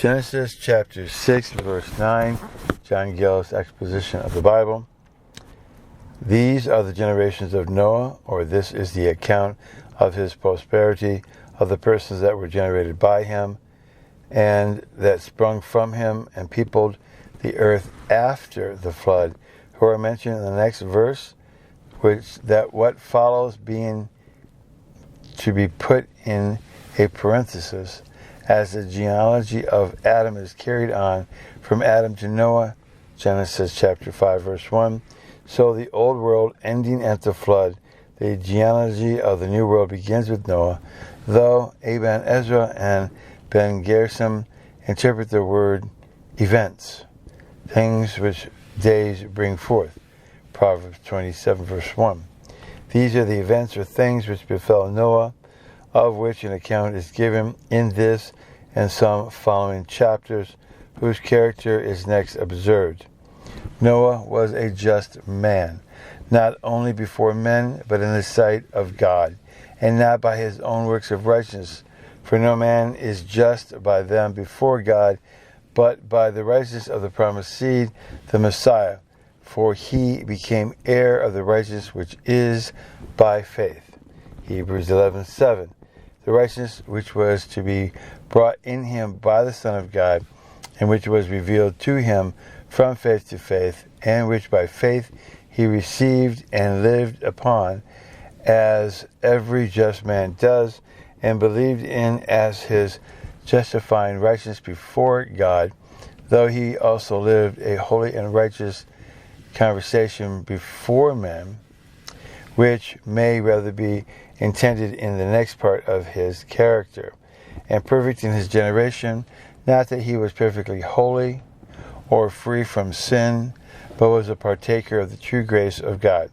Genesis chapter 6, verse 9, John Gill's Exposition of the Bible. These are the generations of Noah, or this is the account of his posterity, of the persons that were generated by him, and that sprung from him and peopled the earth after the flood, who are mentioned in the next verse, which that what follows being to be put in a parenthesis, as the genealogy of Adam is carried on from Adam to Noah, Genesis chapter 5, verse 1. So the old world ending at the flood, the genealogy of the new world begins with Noah, though Aben Ezra and Ben Gershom interpret the word events, things which days bring forth, Proverbs 27, verse 1. These are the events or things which befell Noah, of which an account is given in this and some following chapters, whose character is next observed. Noah was a just man, not only before men, but in the sight of God, and not by his own works of righteousness. For no man is just by them before God, but by the righteousness of the promised seed, the Messiah. For he became heir of the righteousness which is by faith. Hebrews 11:7. The righteousness which was to be brought in him by the Son of God, and which was revealed to him from faith to faith, and which by faith he received and lived upon, as every just man does, and believed in as his justifying righteousness before God, though he also lived a holy and righteous conversation before men, which may rather be intended in the next part of his character, and perfect in his generation, not that he was perfectly holy or free from sin, but was a partaker of the true grace of God,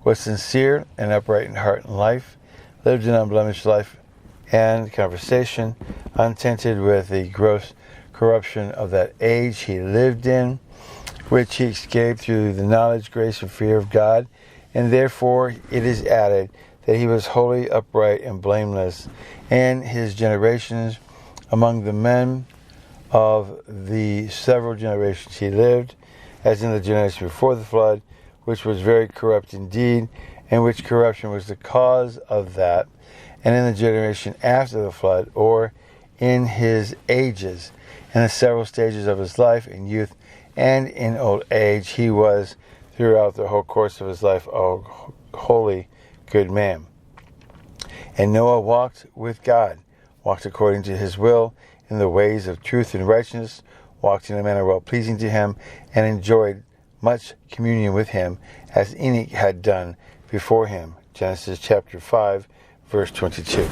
was sincere and upright in heart and life, lived an unblemished life and conversation, untainted with the gross corruption of that age he lived in, which he escaped through the knowledge, grace, and fear of God, and therefore it is added that he was holy, upright, and blameless, and his generations among the men of the several generations he lived, as in the generation before the flood, which was very corrupt indeed, and which corruption was the cause of that, and in the generation after the flood, or in his ages, in the several stages of his life, in youth and in old age, he was throughout the whole course of his life a holy, good man. And Noah walked with God, walked according to his will, in the ways of truth and righteousness, walked in a manner well-pleasing to him, and enjoyed much communion with him, as Enoch had done before him. Genesis chapter 5, verse 22.